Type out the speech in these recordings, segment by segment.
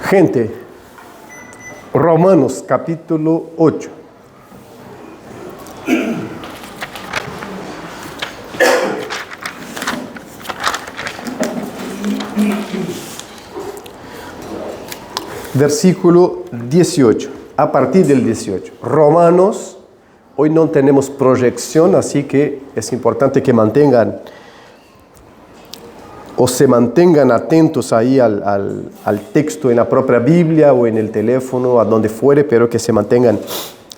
Gente, Romanos capítulo 8. Versículo 18, a partir del 18. Romanos, hoy no tenemos proyección, así que es importante que mantengan o se mantengan atentos ahí al texto en la propia Biblia o en el teléfono, a donde fuere, pero que se mantengan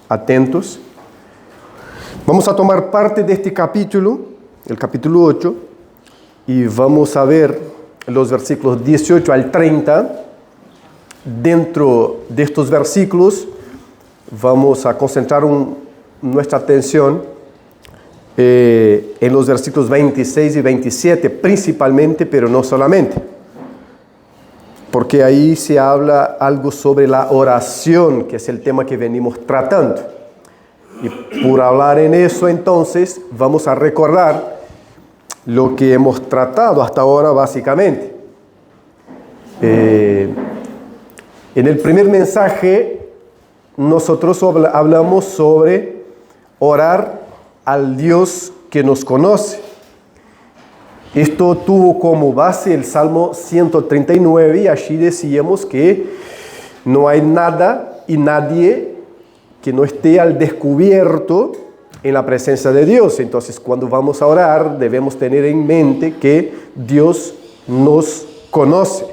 atentos. Vamos a tomar parte de este capítulo, el capítulo 8, y vamos a ver los versículos 18 al 30. Dentro de estos versículos vamos a concentrar nuestra atención en los versículos 26 y 27 principalmente, pero no solamente, porque ahí se habla algo sobre la oración, que es el tema que venimos tratando. Y por hablar en eso, entonces, vamos a recordar lo que hemos tratado hasta ahora básicamente. En el primer mensaje, nosotros hablamos sobre orar al Dios que nos conoce. Esto tuvo como base el Salmo 139 y allí decíamos que no hay nada y nadie que no esté al descubierto en la presencia de Dios. Entonces, cuando vamos a orar, debemos tener en mente que Dios nos conoce.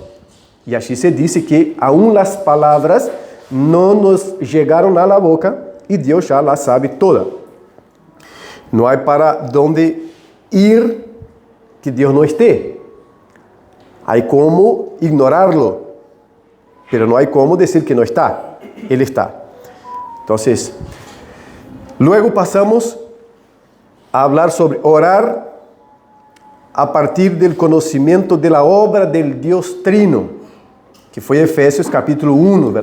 Y allí se dice que aún las palabras no nos llegaron a la boca y Dios ya las sabe toda. No hay para dónde ir que Dios no esté. Hay cómo ignorarlo, pero no hay cómo decir que no está. Él está. Entonces, luego pasamos a hablar sobre orar a partir del conocimiento de la obra del Dios Trino, que fue Efesios capítulo 1,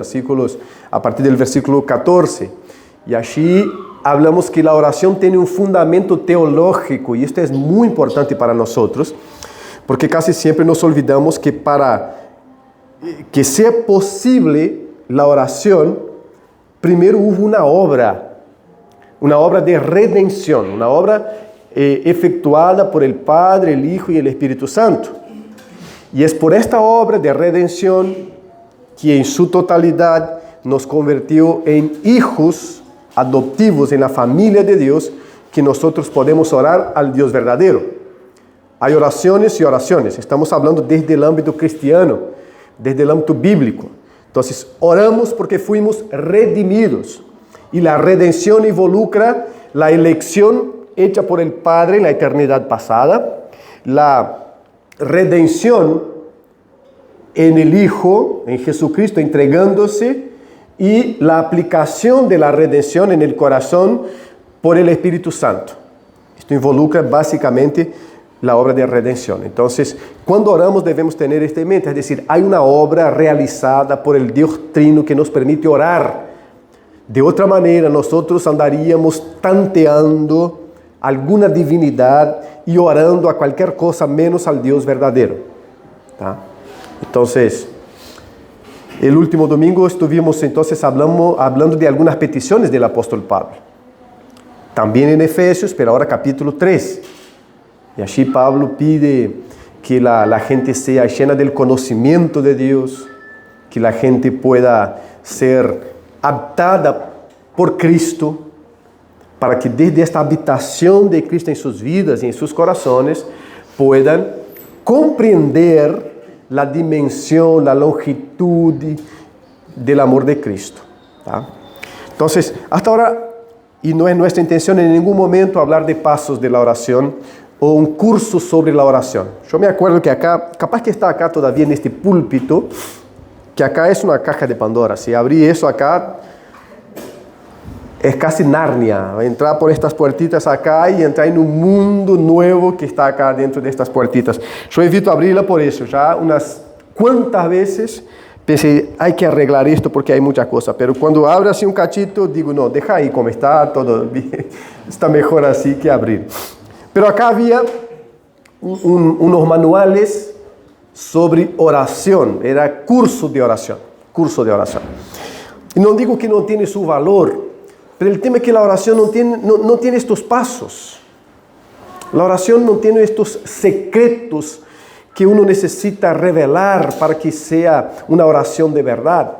a partir del versículo 14. Y allí hablamos que la oración tiene un fundamento teológico, y esto es muy importante para nosotros, porque casi siempre nos olvidamos que para que sea posible la oración, primero hubo una obra de redención, una obra efectuada por el Padre, el Hijo y el Espíritu Santo. Y es por esta obra de redención que en su totalidad nos convirtió en hijos adoptivos en la familia de Dios, que nosotros podemos orar al Dios verdadero. Hay oraciones y oraciones. Estamos hablando desde el ámbito cristiano, desde el ámbito bíblico. Entonces, oramos porque fuimos redimidos. Y la redención involucra la elección hecha por el Padre en la eternidad pasada, la redención en el Hijo, en Jesucristo, entregándose, y la aplicación de la redención en el corazón por el Espíritu Santo. Esto involucra básicamente la obra de redención. Entonces, cuando oramos debemos tener esto en mente, es decir, hay una obra realizada por el Dios Trino que nos permite orar. De otra manera, nosotros andaríamos tanteando alguna divinidad y orando a cualquier cosa menos al Dios verdadero. ¿Tá? Entonces, el último domingo estuvimos entonces hablando de algunas peticiones del apóstol Pablo. También en Efesios, pero ahora capítulo 3. Y allí Pablo pide que la gente sea llena del conocimiento de Dios, que la gente pueda ser habitada por Cristo, para que desde esta habitación de Cristo en sus vidas y en sus corazones puedan comprender la dimensión, la longitud del amor de Cristo. ¿Tá? Entonces, hasta ahora, y no es nuestra intención en ningún momento hablar de pasos de la oración o un curso sobre la oración. Yo me acuerdo que acá, capaz que está acá todavía en este púlpito, que acá es una caja de Pandora. Si abrí eso acá, es casi Narnia. Entrar por estas puertitas acá y entrar en un mundo nuevo que está acá dentro de estas puertitas. Yo evito abrirla por eso. Ya unas cuantas veces pensé, hay que arreglar esto porque hay muchas cosas. Pero cuando abro así un cachito, digo, no, deja ahí como está, todo bien. Está mejor así que abrir. Pero acá había unos manuales sobre oración. Era curso de oración. curso de oración. Y no digo que no tiene su valor, pero el tema es que la oración no tiene estos pasos. La oración no tiene estos secretos que uno necesita revelar para que sea una oración de verdad.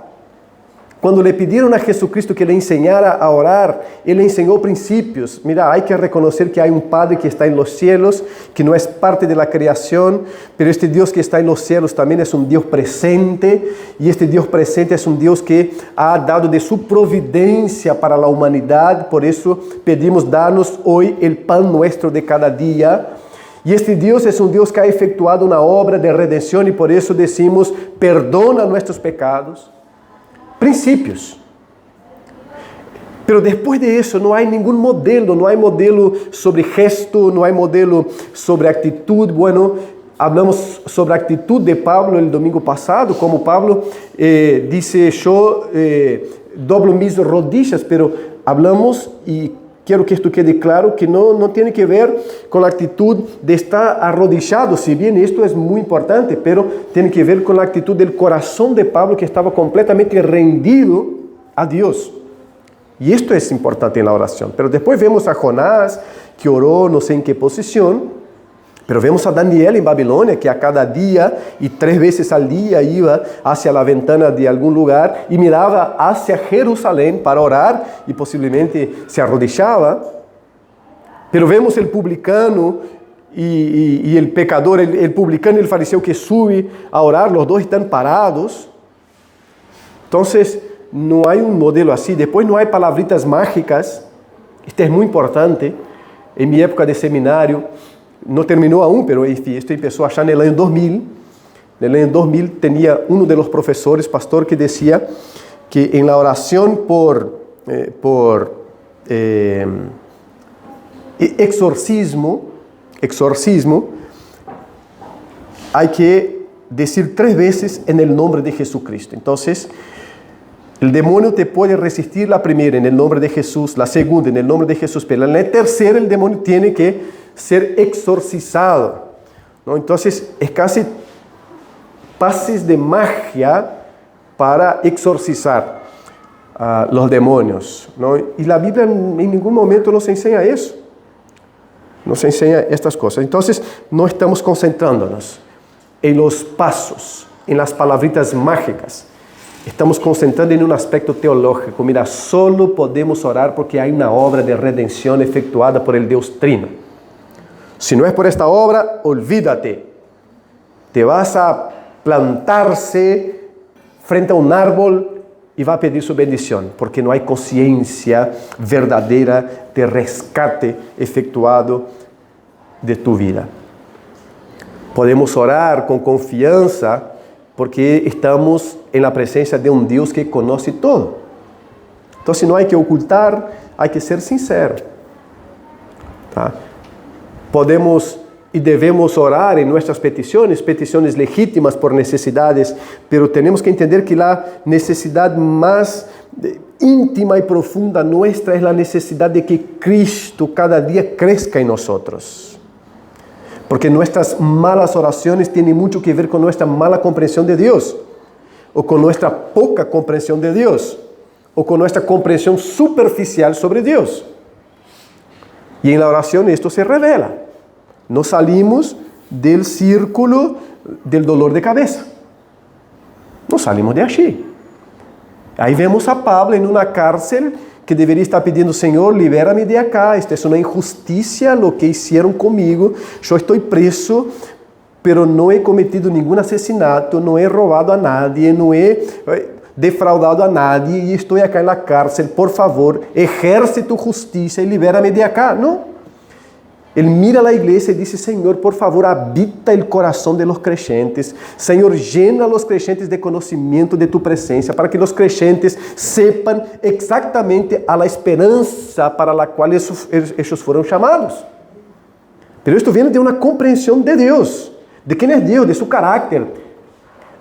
Cuando le pidieron a Jesucristo que le enseñara a orar, Él le enseñó principios. Mira, hay que reconocer que hay un Padre que está en los cielos, que no es parte de la creación, pero este Dios que está en los cielos también es un Dios presente, y este Dios presente es un Dios que ha dado de su providencia para la humanidad. Por eso pedimos darnos hoy el pan nuestro de cada día. Y este Dios es un Dios que ha efectuado una obra de redención, y por eso decimos, perdona nuestros pecados. Princípios. Pero después de eso no hay ningún modelo, no hay modelo sobre gesto, no hay modelo sobre actitud. Bueno, hablamos sobre actitud de Pablo el domingo pasado, como Pablo dice, yo doblo mis rodillas, pero hablamos, y quiero que esto quede claro, que no tiene que ver con la actitud de estar arrodillado, si bien esto es muy importante, pero tiene que ver con la actitud del corazón de Pablo, que estaba completamente rendido a Dios. Y esto es importante en la oración. Pero después vemos a Jonás, que oró no sé en qué posición, pero vemos a Daniel en Babilonia, que a cada día y 3 veces al día iba hacia la ventana de algún lugar y miraba hacia Jerusalén para orar, y posiblemente se arrodillaba. Pero vemos el publicano y el pecador, el publicano y el fariseo que sube a orar, los dos están parados. Entonces, no hay un modelo así. Después no hay palabritas mágicas. Esto es muy importante. En mi época de seminario, no terminó aún, pero esto empezó allá en el año 2000. En el año 2000 tenía uno de los profesores, pastor, que decía que en la oración por exorcismo, hay que decir 3 veces en el nombre de Jesucristo. Entonces, el demonio te puede resistir la primera en el nombre de Jesús, la segunda en el nombre de Jesús, pero en la tercera el demonio tiene que ser exorcizado, ¿no? Entonces es casi pases de magia para exorcizar a los demonios, ¿no? Y la Biblia en ningún momento nos enseña eso, nos enseña estas cosas. Entonces no estamos concentrándonos en los pasos, en las palabritas mágicas. Estamos concentrando en un aspecto teológico. Mira, solo podemos orar porque hay una obra de redención efectuada por el Dios Trino. Si no es por esta obra, olvídate. Te vas a plantarse frente a un árbol y va a pedir su bendición, porque no hay conciencia verdadera de rescate efectuado de tu vida. Podemos orar con confianza porque estamos en la presencia de un Dios que conoce todo. Entonces no hay que ocultar, hay que ser sincero. ¿Tá? Podemos y debemos orar en nuestras peticiones legítimas por necesidades, pero tenemos que entender que la necesidad más íntima y profunda nuestra es la necesidad de que Cristo cada día crezca en nosotros. Porque nuestras malas oraciones tienen mucho que ver con nuestra mala comprensión de Dios, o con nuestra poca comprensión de Dios, o con nuestra comprensión superficial sobre Dios. Y en la oración esto se revela. No salimos del círculo del dolor de cabeza. No salimos de allí. Ahí vemos a Pablo en una cárcel que deveria estar pedindo, Senhor, libera-me de acá, esta é uma injustiça lo que hicieron comigo, eu estou preso, pero não he cometido nenhum assassinato, não he robado a nadie, não he defraudado a nadie e estou acá na cárcel, por favor, ejerce tu justiça e libera-me de acá. Não. Ele mira a igreja e diz, Senhor, por favor, habita o coração de los creyentes. Senhor, llena a los creyentes de conhecimento de tu presença, para que los creyentes sepan exactamente a la esperança para la qual eles foram chamados. Pero esto viene de uma compreensão de Deus, de quem é Deus, de su caráter,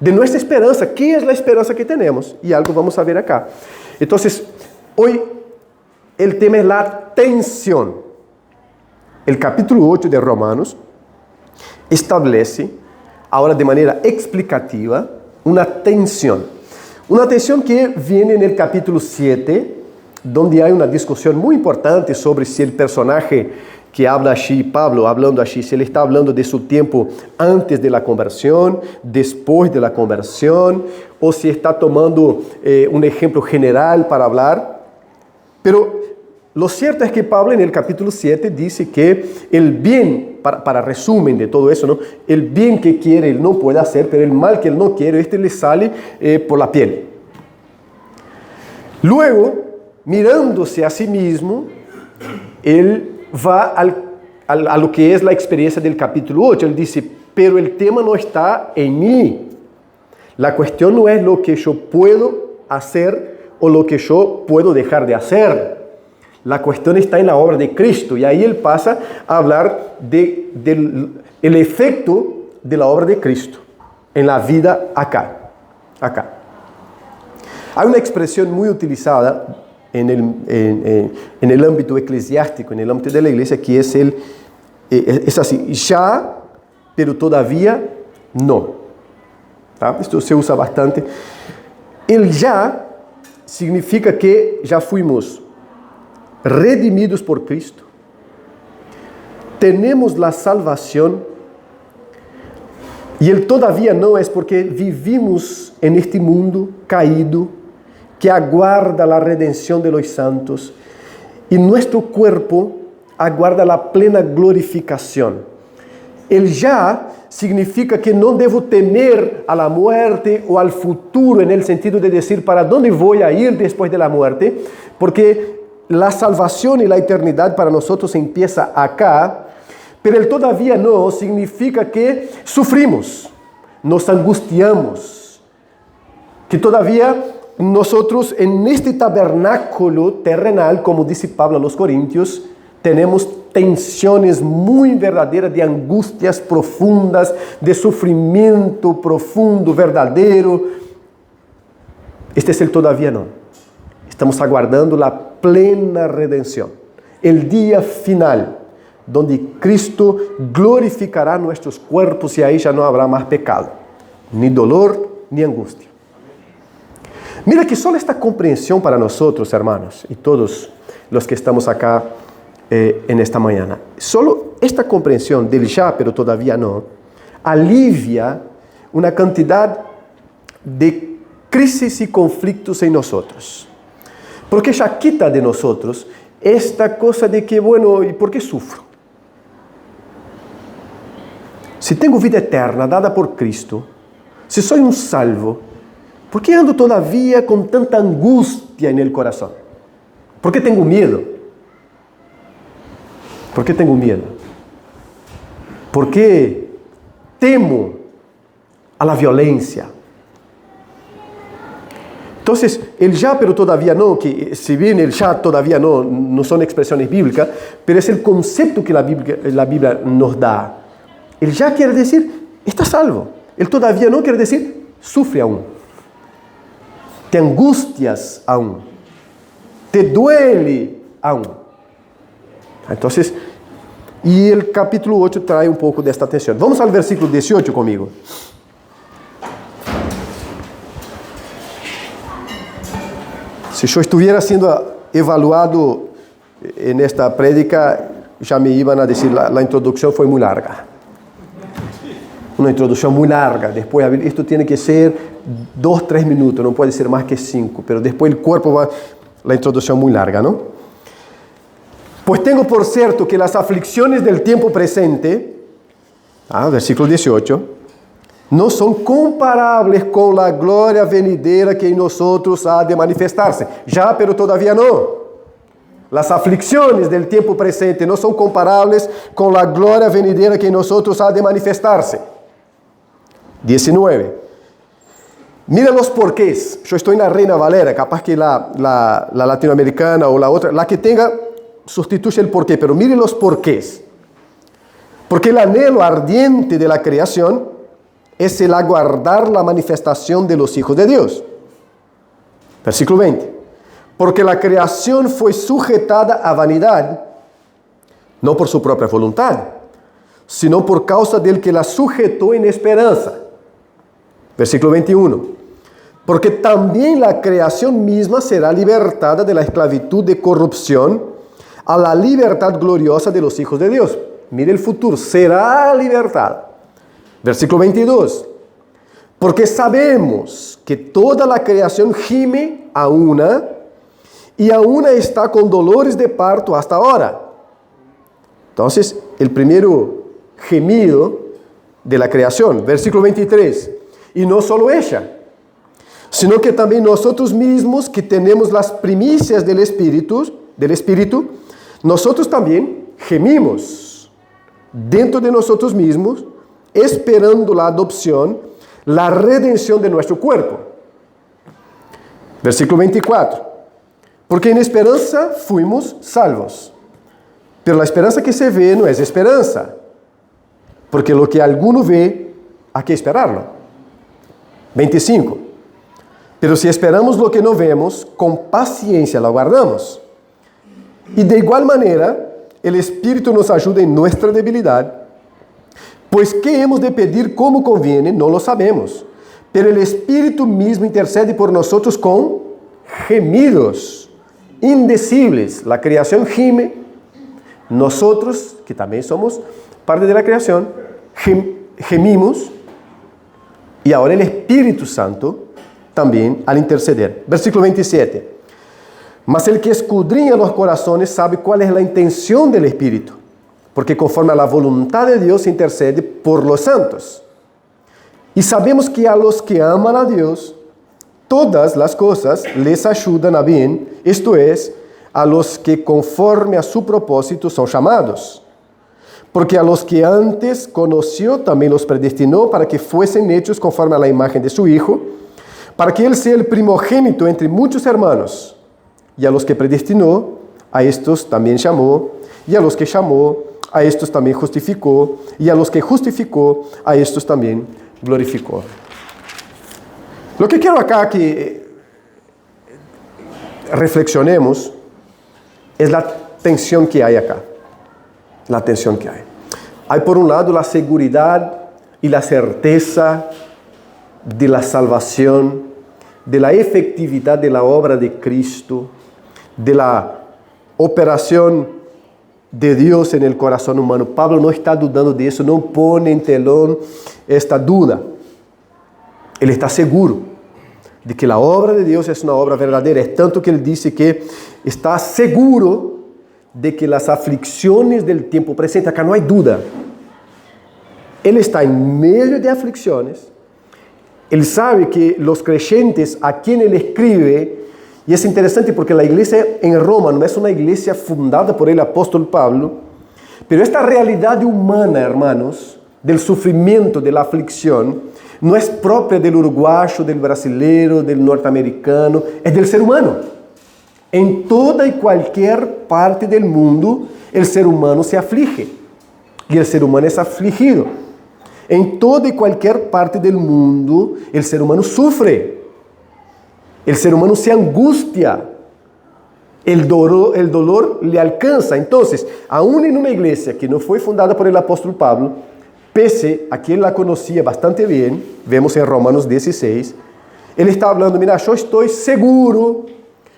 de nossa esperança. ¿Qué es la esperança que tenemos? E algo vamos a ver acá. Entonces, hoy el tema es la tensión. El capítulo 8 de Romanos establece, ahora de manera explicativa, una tensión. Una tensión que viene en el capítulo 7, donde hay una discusión muy importante sobre si el personaje que habla allí, Pablo hablando allí, si él está hablando de su tiempo antes de la conversión, después de la conversión, o si está tomando un ejemplo general para hablar. Pero lo cierto es que Pablo en el capítulo 7 dice que el bien, para resumen de todo eso, ¿no? El bien que quiere él no puede hacer, pero el mal que él no quiere, este le sale por la piel. Luego, mirándose a sí mismo, él va a lo que es la experiencia del capítulo 8. Él dice, pero el tema no está en mí. La cuestión no es lo que yo puedo hacer o lo que yo puedo dejar de hacer. La cuestión está en la obra de Cristo. Y ahí él pasa a hablar del efecto de la obra de Cristo en la vida acá. Hay una expresión muy utilizada en el ámbito eclesiástico, en el ámbito de la iglesia, que es así, ya, pero todavía no. ¿Tá? Esto se usa bastante. El ya significa que ya fuimos redimidos por Cristo, tenemos la salvación, y el todavía no es porque vivimos en este mundo caído que aguarda la redención de los santos, y nuestro cuerpo aguarda la plena glorificación. El ya significa que no debo temer a la muerte o al futuro, en el sentido de decir para dónde voy a ir después de la muerte, porque la salvación y la eternidad para nosotros empieza acá, pero el todavía no significa que sufrimos, nos angustiamos, que todavía nosotros en este tabernáculo terrenal, como dice Pablo a los Corintios, tenemos tensiones muy verdaderas de angustias profundas, de sufrimiento profundo, verdadero. Este es el todavía no. Estamos aguardando la plena redención, el día final, donde Cristo glorificará nuestros cuerpos y ahí ya no habrá más pecado, ni dolor, ni angustia. Mira que solo esta comprensión para nosotros, hermanos, y todos los que estamos acá en esta mañana, solo esta comprensión del ya, pero todavía no, alivia una cantidad de crisis y conflictos en nosotros. Porque ya quita de nosotros esta cosa de que, bueno, ¿y por qué sufro? Si tengo vida eterna dada por Cristo, si soy un salvo, ¿por qué ando todavía con tanta angustia en el corazón? ¿Por qué tengo miedo? ¿Por qué tengo miedo? ¿Por qué temo a la violencia? Entonces, el ya pero todavía no, que si bien el ya todavía no son expresiones bíblicas, pero es el concepto que la Biblia nos da. El ya quiere decir, está salvo. El todavía no quiere decir, sufre aún. Te angustias aún. Te duele aún. Entonces, y el capítulo 8 trae un poco de esta atención. Vamos al versículo 18 conmigo. Si yo estuviera siendo evaluado en esta prédica, ya me iban a decir, la introducción fue muy larga. Una introducción muy larga. Después, esto tiene que ser 2-3 minutos, no puede ser más que 5. Pero después el cuerpo va, la introducción muy larga, ¿no? Pues tengo por cierto que las aflicciones del tiempo presente, versículo 18, no son comparables con la gloria venidera que en nosotros ha de manifestarse. Ya, pero todavía no. Las aflicciones del tiempo presente no son comparables con la gloria venidera que en nosotros ha de manifestarse. 19. Mira los porqués. Yo estoy en la Reina Valera, capaz que la latinoamericana o la otra, la que tenga, sustituye el porqué, pero mire los porqués. Porque el anhelo ardiente de la creación es el aguardar la manifestación de los hijos de Dios. Versículo 20. Porque la creación fue sujetada a vanidad, no por su propia voluntad, sino por causa del que la sujetó en esperanza. Versículo 21. porque también la creación misma será libertada de la esclavitud de corrupción a la libertad gloriosa de los hijos de Dios. Mire el futuro, será libertada. Versículo 22. Porque sabemos que toda la creación gime a una, y a una está con dolores de parto hasta ahora. Entonces, el primero gemido de la creación, versículo 23. Y no solo ella, sino que también nosotros mismos que tenemos las primicias del Espíritu, nosotros también gemimos dentro de nosotros mismos, esperando la adopción, la redención de nuestro cuerpo. Versículo 24. Porque en esperanza fuimos salvos. Pero la esperanza que se ve no es esperanza, porque lo que alguno ve, hay que esperarlo. 25. Pero si esperamos lo que no vemos, con paciencia lo aguardamos. Y de igual manera, el Espíritu nos ayuda en nuestra debilidad, pues qué hemos de pedir como conviene, no lo sabemos. Pero el Espíritu mismo intercede por nosotros con gemidos indecibles. La creación gime, nosotros, que también somos parte de la creación, gemimos, y ahora el Espíritu Santo también al interceder. Versículo 27. Mas el que escudriña los corazones sabe cuál es la intención del Espíritu, porque conforme a la voluntad de Dios intercede por los santos. Y sabemos que a los que aman a Dios, todas las cosas les ayudan a bien, esto es, a los que conforme a su propósito son llamados. Porque a los que antes conoció también los predestinó para que fuesen hechos conforme a la imagen de su Hijo, para que Él sea el primogénito entre muchos hermanos. Y a los que predestinó, a estos también llamó, y a los que llamó, a estos también justificó, y a los que justificó, a estos también glorificó. Lo que quiero acá que reflexionemos es la tensión que hay acá. La tensión que hay. Hay por un lado la seguridad y la certeza de la salvación, de la efectividad de la obra de Cristo, de la operación de Dios en el corazón humano. Pablo no está dudando de eso, no pone en telón esta duda. Él está seguro de que la obra de Dios es una obra verdadera. Es tanto que él dice que está seguro de que las aflicciones del tiempo presente, acá no hay duda. Él está en medio de aflicciones. Él sabe que los creyentes a quien él escribe, y es interesante porque la iglesia en Roma no es una iglesia fundada por el apóstol Pablo, pero esta realidad humana, hermanos, del sufrimiento, de la aflicción, no es propia del uruguayo, del brasileiro, del norteamericano, es del ser humano. En toda y cualquier parte del mundo, el ser humano se aflige. Y el ser humano es afligido. En toda y cualquier parte del mundo, el ser humano sufre. El ser humano se angustia. El dolor le alcanza. Entonces, aún en una iglesia que no fue fundada por el apóstol Pablo, pese a que él la conocía bastante bien, vemos en Romanos 16, él está hablando, mira, yo estoy seguro,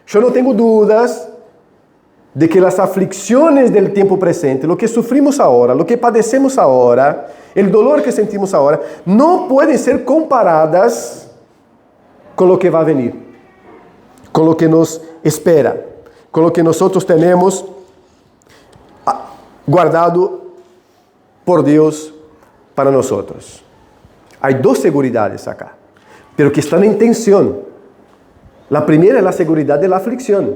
yo no tengo dudas de que las aflicciones del tiempo presente, lo que sufrimos ahora, lo que padecemos ahora, el dolor que sentimos ahora, no pueden ser comparadas con lo que va a venir, con lo que nos espera, con lo que nosotros tenemos guardado por Dios para nosotros. Hay dos seguridades acá, pero que están en tensión. La primera es la seguridad de la aflicción.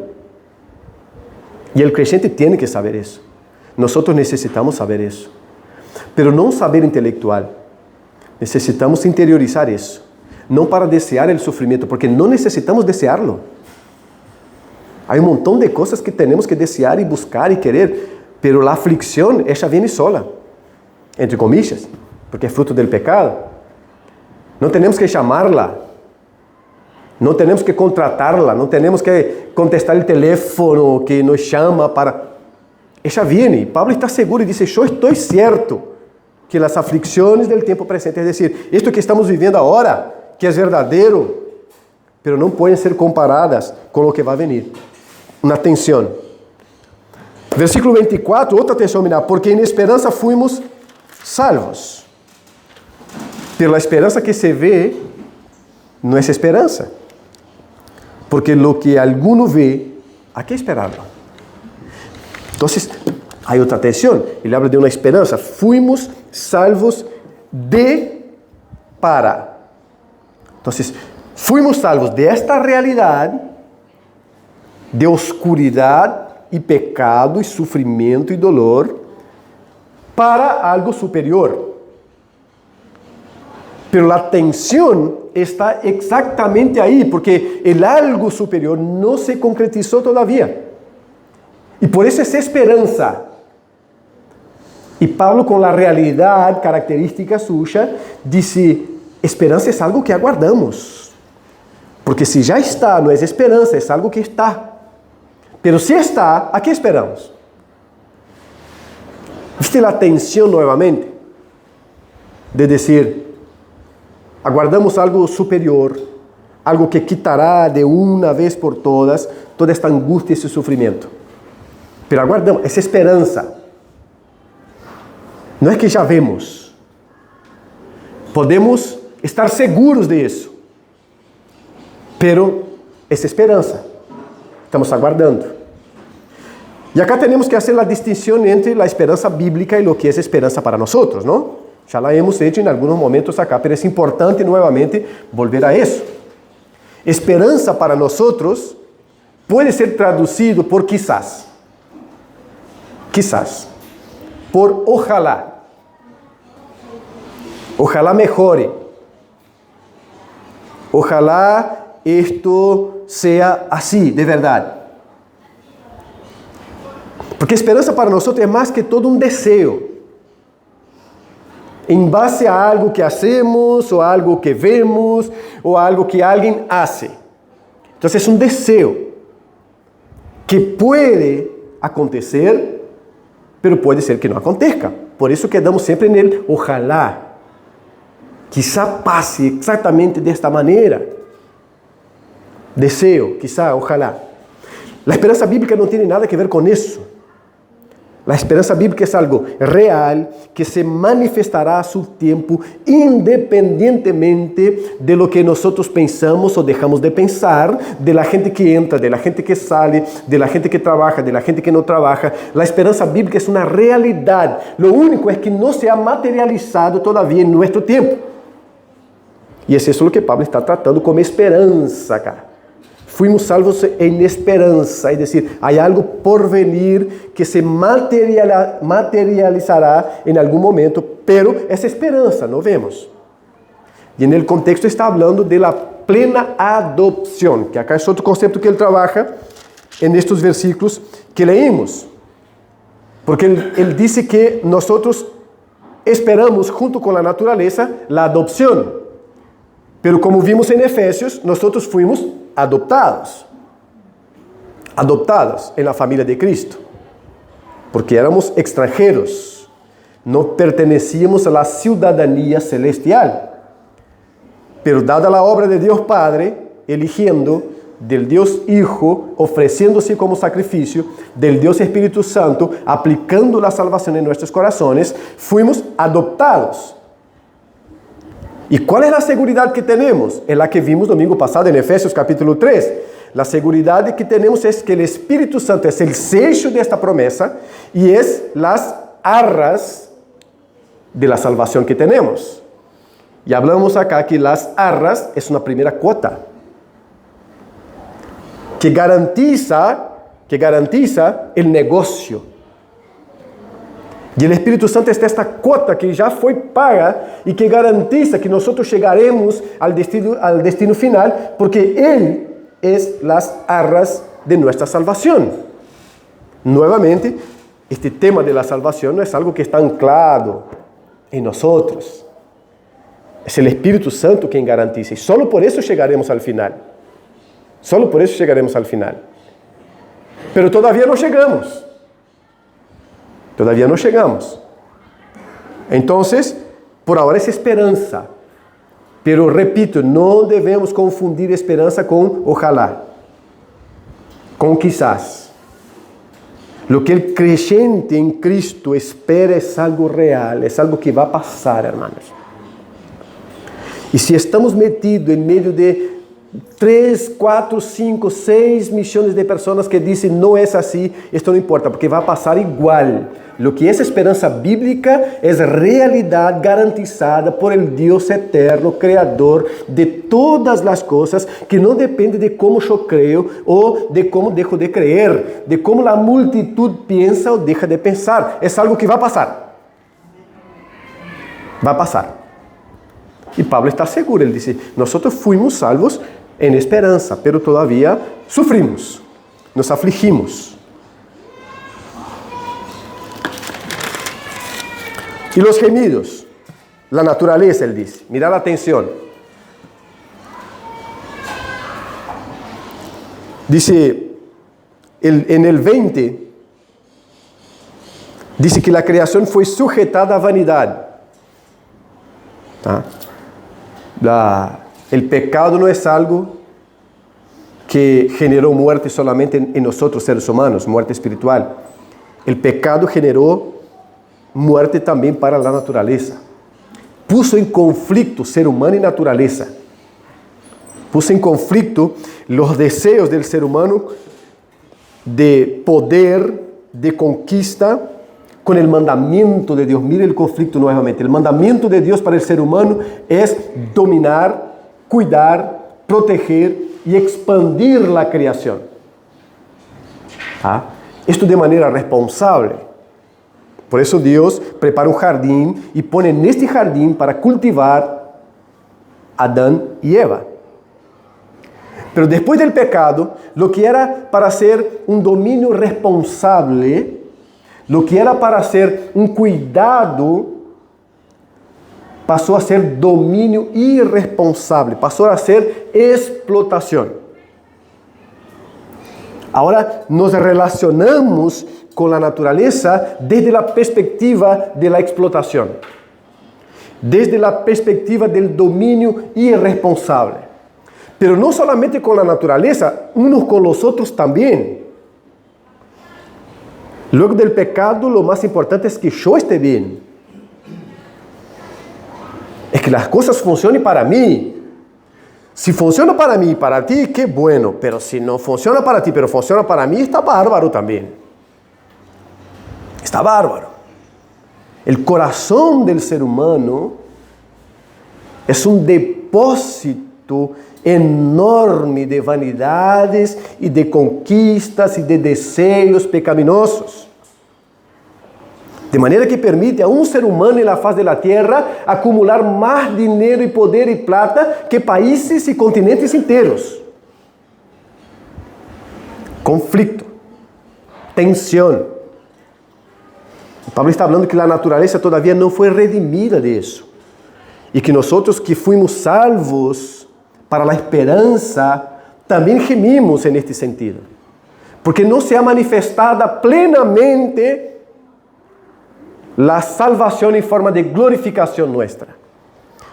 Y el creyente tiene que saber eso. Nosotros necesitamos saber eso. Pero no un saber intelectual. Necesitamos interiorizar eso. No para desear el sufrimiento, porque no necesitamos desearlo. Hay un montón de cosas que tenemos que desear y buscar y querer, pero la aflicción, ella viene sola, entre comillas, porque es fruto del pecado. No tenemos que llamarla, no tenemos que contratarla, no tenemos que contestar el teléfono que nos llama para... Ella viene, Pablo está seguro y dice, yo estoy cierto que las aflicciones del tiempo presente, es decir, esto que estamos viviendo ahora, que es verdadero, pero não podem ser comparadas com o que vai venir. Uma tensão. Versículo 24, outra tensão, mira, porque em esperança fuimos salvos. Pero a esperança que se vê não é esperança. Porque lo que alguno vê, ¿a qué esperarlo? Entonces, hay otra tensión. Él habla de una esperanza. Fuimos salvos para. Entonces, fuimos salvos de esta realidad de oscuridad y pecado y sufrimiento y dolor para algo superior. Pero la tensión está exactamente ahí, porque el algo superior no se concretizó todavía. Y por eso es esperanza. Y Pablo, con la realidad característica suya, dice, esperanza es algo que aguardamos. Porque si ya está, no es esperanza, es algo que está. Pero si está, ¿a qué esperamos? ¿Viste la tensión nuevamente? De decir, aguardamos algo superior, algo que quitará de una vez por todas toda esta angustia y ese sufrimiento. Pero aguardamos, es esperanza. No es que ya vemos. Podemos estar seguros de eso. Pero es esperanza. Estamos aguardando. Y acá tenemos que hacer la distinción entre la esperanza bíblica y lo que es esperanza para nosotros, ¿no? Ya la hemos hecho en algunos momentos acá, pero es importante nuevamente volver a eso. Esperanza para nosotros puede ser traducido por quizás. Quizás. Por ojalá. Ojalá mejore. Ojalá esto sea así, de verdad. Porque esperanza para nosotros es más que todo un deseo. En base a algo que hacemos, o a algo que vemos, o a algo que alguien hace. Entonces es un deseo que puede acontecer, pero puede ser que no acontezca. Por eso quedamos siempre en el ojalá. Quizá pase exactamente de esta manera. Deseo, quizá, ojalá. La esperanza bíblica no tiene nada que ver con eso. La esperanza bíblica es algo real que se manifestará a su tiempo independientemente de lo que nosotros pensamos o dejamos de pensar, de la gente que entra, de la gente que sale, de la gente que trabaja, de la gente que no trabaja. La esperanza bíblica es una realidad. Lo único es que no se ha materializado todavía en nuestro tiempo. Y es eso lo que Pablo está tratando como esperanza acá. Fuimos salvos en esperanza, es decir, hay algo por venir que se materializará en algún momento, pero esa esperanza no vemos. Y en el contexto está hablando de la plena adopción, que acá es otro concepto que él trabaja en estos versículos que leímos. Porque él dice que nosotros esperamos junto con la naturaleza la adopción. Pero como vimos en Efesios, nosotros fuimos adoptados en la familia de Cristo, porque éramos extranjeros, no pertenecíamos a la ciudadanía celestial, pero dada la obra de Dios Padre, eligiendo del Dios Hijo, ofreciéndose como sacrificio, del Dios Espíritu Santo, aplicando la salvación en nuestros corazones, fuimos adoptados. ¿Y cuál es la seguridad que tenemos? Es la que vimos domingo pasado en Efesios capítulo 3. La seguridad que tenemos es que el Espíritu Santo es el sello de esta promesa y es las arras de la salvación que tenemos. Y hablamos acá que las arras es una primera cuota que garantiza el negocio. Y el Espíritu Santo es esta cuota que ya fue paga y que garantiza que nosotros llegaremos al destino final, porque Él es las arras de nuestra salvación. Nuevamente, este tema de la salvación no es algo que está anclado en nosotros. Es el Espíritu Santo quien garantiza y solo por eso llegaremos al final. Solo por eso llegaremos al final. Pero todavía no llegamos. Todavía no llegamos. Entonces, por ahora es esperanza. Pero repito, no debemos confundir esperanza con ojalá, con quizás. Lo que el creyente en Cristo espera es algo real, es algo que va a pasar, hermanos. Y si estamos metidos en medio de 3, 4, 5, 6 millones de personas que dicen no es así, esto no importa, porque va a pasar igual. Lo que es esperanza bíblica es realidad garantizada por el Dios eterno, creador de todas las cosas, que no depende de cómo yo creo o de cómo dejo de creer, de cómo la multitud piensa o deja de pensar. Es algo que va a pasar. Va a pasar. Y Pablo está seguro, él dice, nosotros fuimos salvos en esperanza, pero todavía sufrimos, nos afligimos. Y los gemidos, la naturaleza, él dice, mira la atención. Dice, en el 20, dice que la creación fue sujetada a vanidad. El pecado no es algo que generó muerte solamente en nosotros seres humanos, muerte espiritual. El pecado generó muerte también para la naturaleza. Puso en conflicto ser humano y naturaleza. Puso en conflicto los deseos del ser humano de poder, de conquista, con el mandamiento de Dios. Mire el conflicto nuevamente. El mandamiento de Dios para el ser humano es dominar, cuidar, proteger y expandir la creación. Esto de manera responsable. Por eso Dios prepara un jardín y pone en este jardín para cultivar a Adán y Eva. Pero después del pecado, lo que era para ser un dominio responsable, lo que era para ser un cuidado, pasó a ser dominio irresponsable, pasó a ser explotación. Ahora nos relacionamos con la naturaleza desde la perspectiva de la explotación, desde la perspectiva del dominio irresponsable. Pero no solamente con la naturaleza, unos con los otros también. Luego del pecado, lo más importante es que yo esté bien. Es que las cosas funcionen para mí. Si funciona para mí y para ti, qué bueno. Pero si no funciona para ti, pero funciona para mí, está bárbaro también. Está bárbaro. El corazón del ser humano es un depósito enorme de vanidades y de conquistas y de deseos pecaminosos. De manera que permite a un ser humano en la faz de la tierra acumular más dinero y poder y plata que países y continentes enteros. Conflicto, tensión. Pablo está hablando que la naturaleza todavía no fue redimida de eso. Y que nosotros que fuimos salvos para la esperanza, también gemimos en este sentido. Porque no se ha manifestada plenamente la salvación en forma de glorificación nuestra.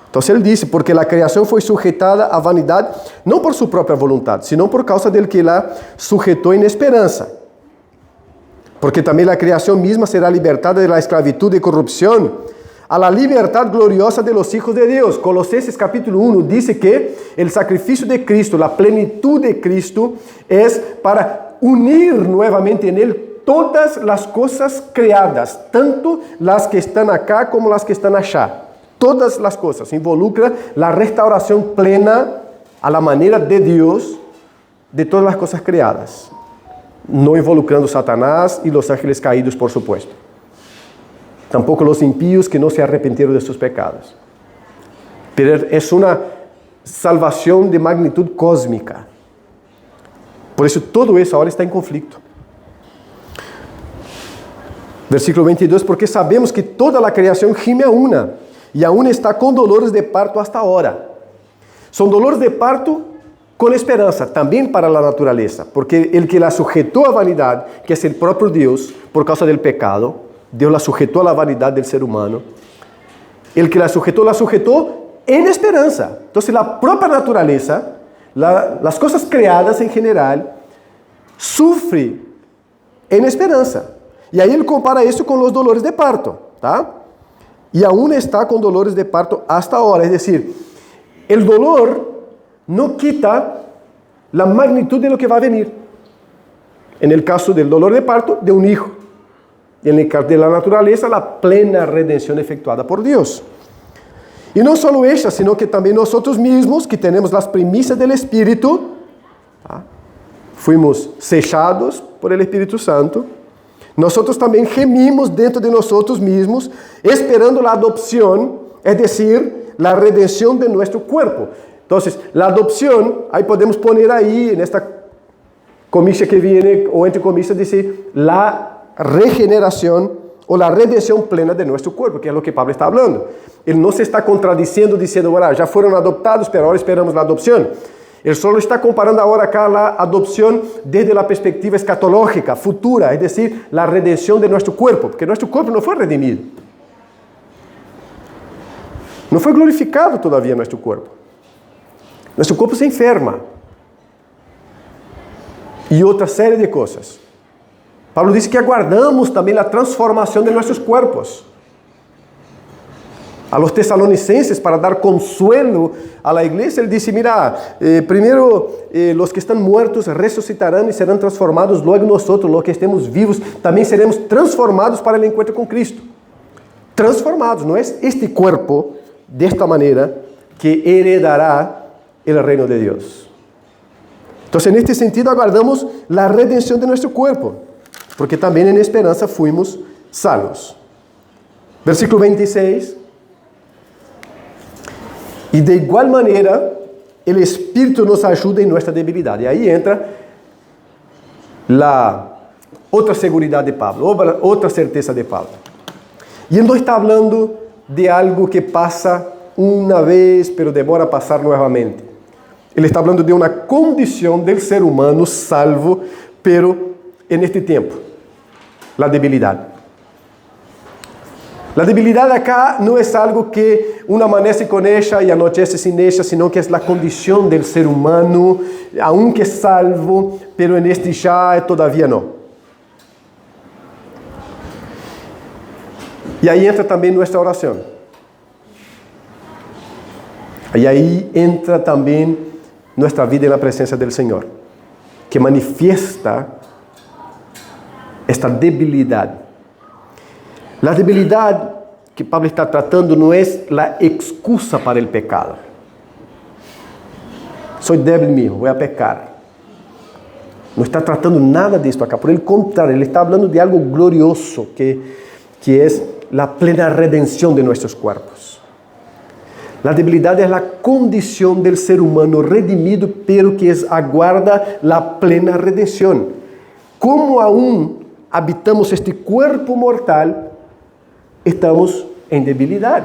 Entonces él dice, porque la creación fue sujetada a vanidad, no por su propia voluntad, sino por causa del que la sujetó en esperanza. Porque también la creación misma será libertada de la esclavitud y corrupción a la libertad gloriosa de los hijos de Dios. Colosenses capítulo 1 dice que el sacrificio de Cristo, la plenitud de Cristo, es para unir nuevamente en Él todas las cosas creadas, tanto las que están acá como las que están allá. Todas las cosas. Involucra la restauración plena a la manera de Dios de todas las cosas creadas. No involucrando Satanás y los ángeles caídos, por supuesto. Tampoco los impíos que no se arrepintieron de sus pecados. Pero es una salvación de magnitud cósmica. Por eso todo eso ahora está en conflicto. Versículo 22, porque sabemos que toda la creación gime a una, y aún está con dolores de parto hasta ahora. Son dolores de parto con esperanza, también para la naturaleza, porque el que la sujetó a vanidad, que es el propio Dios, por causa del pecado, Dios la sujetó a la vanidad del ser humano. El que la sujetó en esperanza. Entonces la propia naturaleza, las cosas creadas en general, sufren en esperanza. Y ahí él compara eso con los dolores de parto, ¿tá? Y aún está con dolores de parto hasta ahora. Es decir, el dolor no quita la magnitud de lo que va a venir. En el caso del dolor de parto, de un hijo. Y en el caso de la naturaleza, la plena redención efectuada por Dios. Y no solo ella, sino que también nosotros mismos, que tenemos las primicias del Espíritu, ¿tá? Fuimos sellados por el Espíritu Santo. Nosotros también gemimos dentro de nosotros mismos, esperando la adopción, es decir, la redención de nuestro cuerpo. Entonces, la adopción, ahí podemos poner ahí, en esta comilla que viene, o entre comillas, dice, la regeneración o la redención plena de nuestro cuerpo, que es lo que Pablo está hablando. Él no se está contradiciendo diciendo, bueno, ya fueron adoptados, pero ahora esperamos la adopción. Él solo está comparando ahora acá la adopción desde la perspectiva escatológica, futura, es decir, la redención de nuestro cuerpo, porque nuestro cuerpo no fue redimido. No fue glorificado todavía nuestro cuerpo. Nuestro cuerpo se enferma. Y otra serie de cosas. Pablo dice que aguardamos también la transformación de nuestros cuerpos. A los tesalonicenses, para dar consuelo a la iglesia, él dice, mira, primero los que están muertos resucitarán y serán transformados, luego nosotros, los que estemos vivos, también seremos transformados para el encuentro con Cristo. Transformados, no es este cuerpo, de esta manera, que heredará el reino de Dios. Entonces, en este sentido, aguardamos la redención de nuestro cuerpo, porque también en esperanza fuimos salvos. Versículo 26. Y de igual manera, el Espíritu nos ayuda en nuestra debilidad. Y ahí entra la otra seguridad de Pablo, otra certeza de Pablo. Y él no está hablando de algo que pasa una vez, pero demora a pasar nuevamente. Él está hablando de una condición del ser humano salvo, pero en este tiempo, la debilidad. La debilidad acá no es algo que uno amanece con ella y anochece sin ella, sino que es la condición del ser humano, aunque salvo, pero en este ya todavía no. Y ahí entra también nuestra oración. Y ahí entra también nuestra vida en la presencia del Señor, que manifiesta esta debilidad. La debilidad que Pablo está tratando no es la excusa para el pecado. Soy débil mismo, voy a pecar. No está tratando nada de esto acá. Por el contrario, él está hablando de algo glorioso, que es la plena redención de nuestros cuerpos. La debilidad es la condición del ser humano redimido, pero que aguarda la plena redención. Como aún habitamos este cuerpo mortal, estamos en debilidad.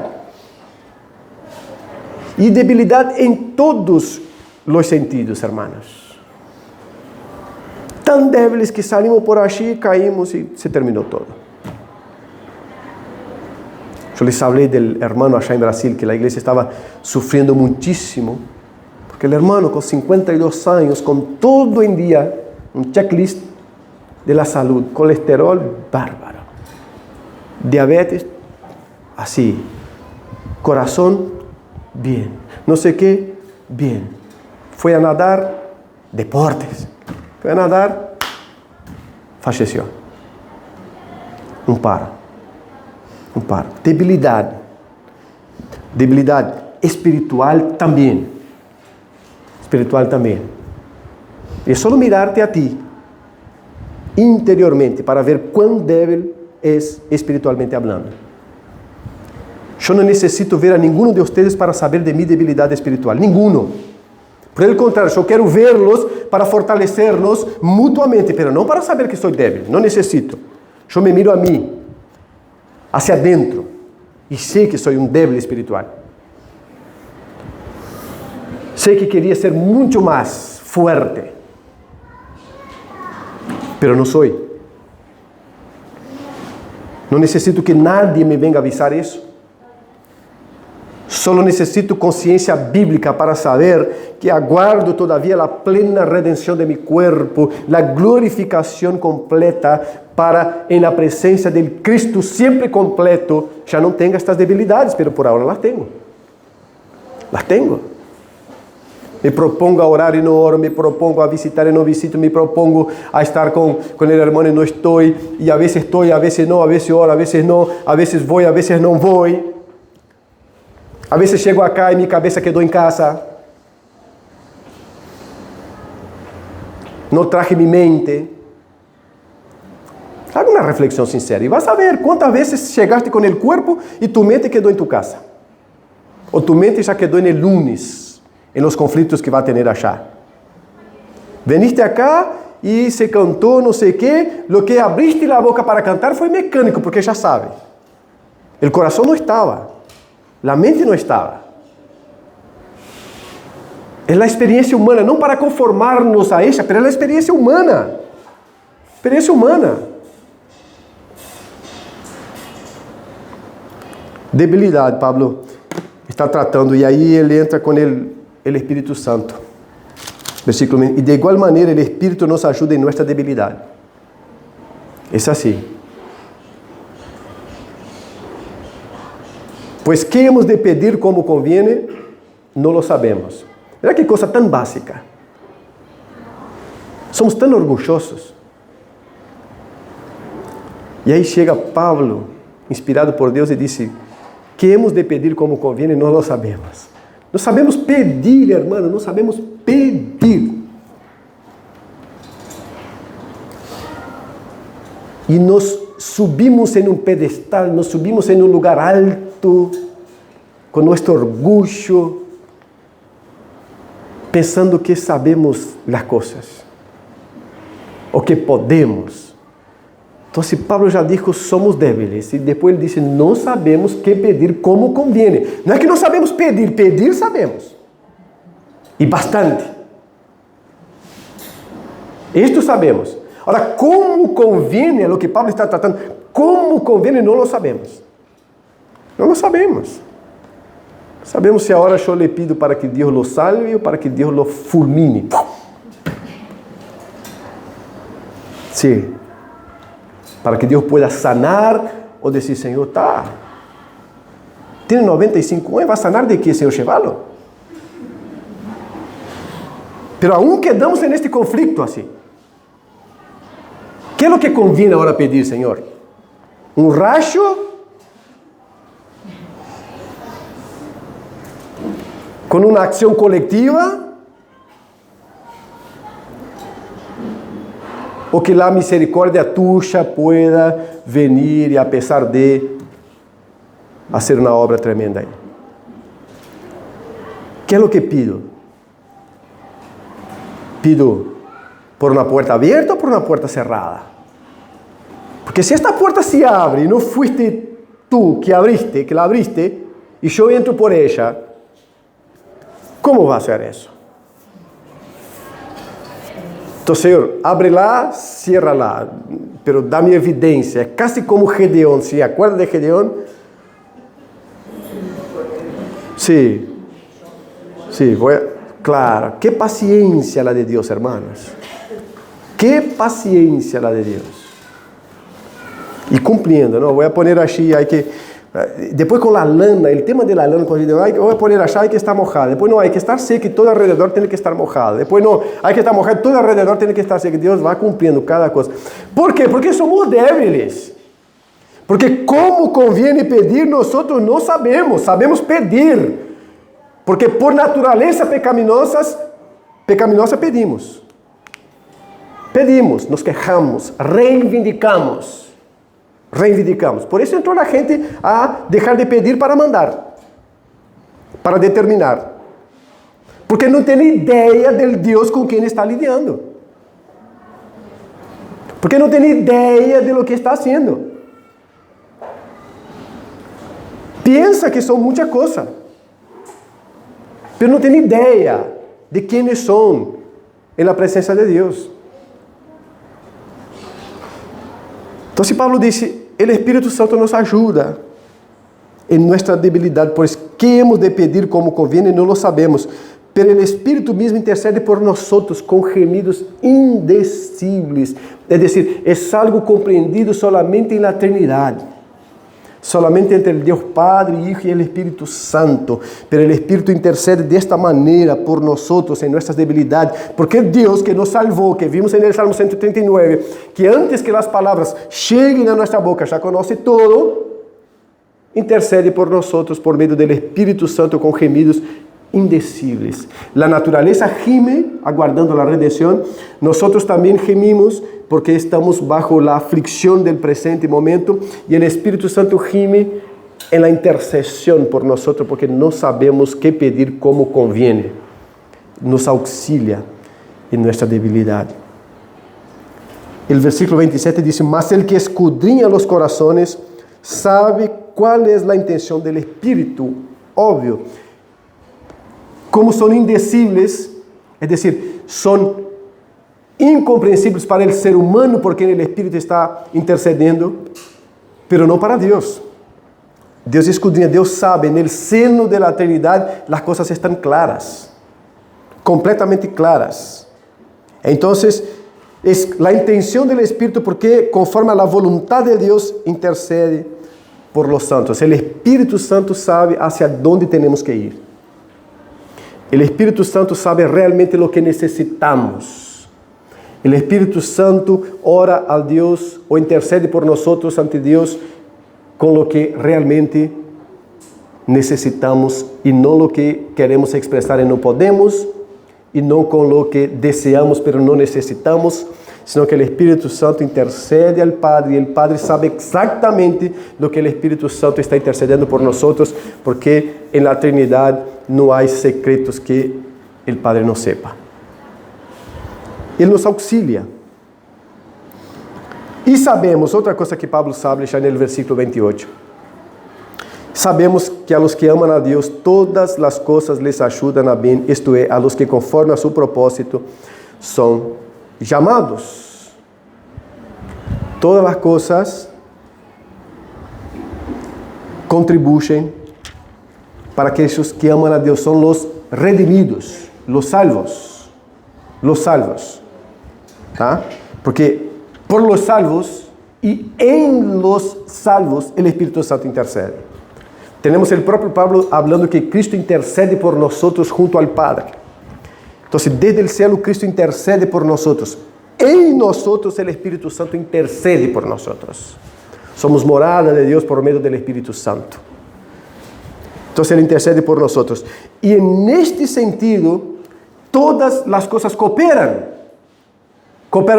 Y debilidad en todos los sentidos, hermanos. Tan débiles que salimos por allí, caímos y se terminó todo. Yo les hablé del hermano allá en Brasil, que la iglesia estaba sufriendo muchísimo, porque el hermano con 52 años, con todo en día, un checklist de la salud, colesterol bárbaro, diabetes, así, corazón, bien, no sé qué, bien, fue a nadar, deportes, fue a nadar, falleció, un paro, debilidad espiritual también, y es solo mirarte a ti, interiormente, para ver cuán débil es espiritualmente hablando. Yo no necesito ver a ninguno de ustedes para saber de mi debilidad espiritual. Ninguno. Por el contrario, yo quiero verlos para fortalecernos mutuamente, pero no para saber que soy débil. No necesito. Yo me miro a mí, hacia adentro, y sé que soy un débil espiritual. Sé que quería ser mucho más fuerte, pero no soy. No necesito que nadie me venga a avisar eso. Solo necesito consciência bíblica para saber que aguardo todavía la plena redenção de mi cuerpo, la glorificação completa para, en la presencia del Cristo siempre completo, já não tenho estas debilidades, pero por ahora las tengo. Las tengo. Me propongo a orar e não oro, me propongo a visitar e não visito, me propongo a estar com o irmão e não estou, e a vezes estou, a vezes não, a vezes oro, a vezes não, a vezes vou, a vezes não vou. A vezes chego acá e minha cabeça quedou em casa. Não traje minha mente. Haga uma reflexão sincera e vas a ver quantas vezes chegaste com o corpo e tu mente quedou em tu casa. Ou tu mente já quedou en el lunes, en los conflitos que va a tener allá. Veniste acá e se cantou não sei o quê, lo que abriste a boca para cantar foi mecânico, porque já sabe. O coração não estava, a mente não estava. É a experiência humana, não para conformar-nos a ella, mas é a experiência humana. Experiência humana. Debilidade, Pablo está tratando, e aí ele entra com o Espírito Santo. Versículo 1. E de igual maneira, o Espírito nos ajuda em nossa debilidade. É assim. Pois que hemos de pedir como conviene, não lo sabemos. Olha que coisa tão básica. Somos tão orgulhosos. E aí chega Pablo, inspirado por Deus, e disse: que hemos de pedir como conviene, não lo sabemos. Não sabemos pedir, hermano, não sabemos pedir. E nos subimos em um pedestal, nos subimos em um lugar alto, com nosso orgulho, pensando que sabemos as coisas, ou que podemos. Então, Pablo já disse que somos débiles, e depois ele disse, não sabemos que pedir como conviene. Não é que não sabemos pedir, pedir sabemos. E bastante. Isto sabemos. Agora, como conviene, é o que Pablo está tratando, como conviene, não lo sabemos. Não lo sabemos. Sabemos se agora eu lhe pido para que Deus lo salve ou para que Deus lo fulmine. Sim. Para que Deus pueda sanar ou dizer, Senhor, tá. Tem 95 anos, vai sanar de quê, Senhor, chevalo? Pero aún quedamos neste conflito assim. Que é o que convém agora pedir, Senhor? Um racho? Com uma ação coletiva? O que a misericórdia tuya pueda venir e, a pesar de, fazer uma obra tremenda aí. Que é o que pido? Pido por uma porta aberta ou por uma porta cerrada? Porque se esta porta se abre e não fuiste tu que la abriste, e eu entro por ella, como vai ser isso? Então, Senhor, abre lá, cierra lá, pero dá-me evidência. É quase como Gedeón. ¿Se acuerda de Gedeón? Sí. Sí, claro. Qué paciencia la de Dios, hermanos. Qué paciencia la de Dios. E cumprindo, não? Vou poner aqui, hay que... Depois com a lana, o tema da lana, vou poner achar, hay que estar mojada. Depois não, hay que estar seco e todo alrededor tem que estar mojado. Depois não, hay que estar mojado, todo alrededor tem que estar seco. Deus vai cumprindo cada coisa. Por quê? Porque somos débiles. Porque como conviene pedir, nós não sabemos. Sabemos pedir. Porque por natureza pecaminosa pedimos. Pedimos, nos quejamos, reivindicamos. Por isso entrou a gente a deixar de pedir para mandar, para determinar. Porque não tem ideia do Deus com quem está lidando. Porque não tem ideia de lo que está haciendo. Pensa que são muita coisa, mas não tem ideia de quem são na presença de Deus. Então, se Pablo disse, o Espírito Santo nos ajuda em nossa debilidade, pois ¿Qué hemos de pedir como conviene? No lo sabemos. Pero el Espíritu mismo intercede por nosotros con gemidos indecibles. Es decir, es algo comprendido solamente en la Trinidad. Solamente entre el Dios Padre, Hijo y el Espíritu Santo. Pero el Espíritu intercede de esta manera por nosotros en nuestras debilidades. Porque Dios que nos salvó, que vimos en el Salmo 139, que antes que las palabras lleguen a nuestra boca, ya conoce todo, intercede por nosotros por medio del Espíritu Santo con gemidos indecibles. La naturaleza gime aguardando la redención. Nosotros también gemimos porque estamos bajo la aflicción del presente momento, y el Espíritu Santo gime en la intercesión por nosotros porque no sabemos qué pedir como conviene. Nos auxilia en nuestra debilidad. El versículo 27 dice: mas el que escudriña los corazones sabe cuál es la intención del Espíritu. Obvio. Como son indecibles, es decir, son incompreensíveis para el ser humano porque el Espíritu está intercediendo, pero no para Dios. Dios escudriña, Dios sabe, en el seno de la eternidad las cosas están claras, completamente claras. Entonces, es la intención del Espíritu porque conforme a la voluntad de Dios intercede por los santos. El Espíritu Santo sabe hacia dónde tenemos que ir. El Espíritu Santo sabe realmente lo que necesitamos. El Espíritu Santo ora a Dios o intercede por nosotros ante Dios con lo que realmente necesitamos y no lo que queremos expresar y no podemos, y no con lo que deseamos pero no necesitamos, sino que el Espíritu Santo intercede al Padre y el Padre sabe exactamente lo que el Espíritu Santo está intercediendo por nosotros, porque en la Trinidad no hay secretos que el Padre no sepa. Él nos auxilia. Y sabemos, otra cosa que Pablo sabe ya en el versículo 28, sabemos que a los que aman a Dios todas las cosas les ayudan a bien, esto es, a los que conforme a su propósito son llamados. Todas las cosas contribuyen para aquellos que aman a Dios, son los redimidos, los salvos. Los salvos. ¿Ah? Porque por los salvos y en los salvos el Espíritu Santo intercede. Tenemos el propio Pablo hablando que Cristo intercede por nosotros junto al Padre. Entonces, desde el cielo Cristo intercede por nosotros. En nosotros el Espíritu Santo intercede por nosotros. Somos morada de Dios por medio del Espíritu Santo. Entonces Él intercede por nosotros. Y en este sentido, todas las cosas cooperan